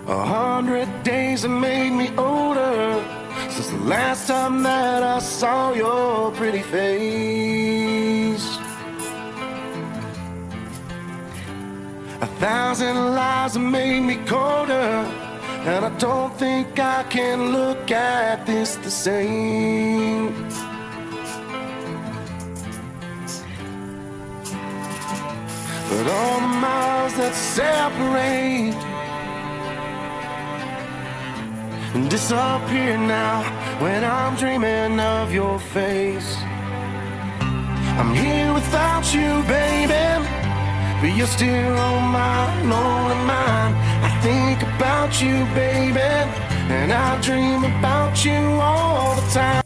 100 days have made me older since the last time that I saw your pretty face. 1,000 lives have made me colder, and I don't think I can look at this the same. But all the miles that separate disappear now when I'm dreaming of your face. I'm here without you, baby, but you're still on my lonely mind. I think about you, baby, and I dream about you all the time.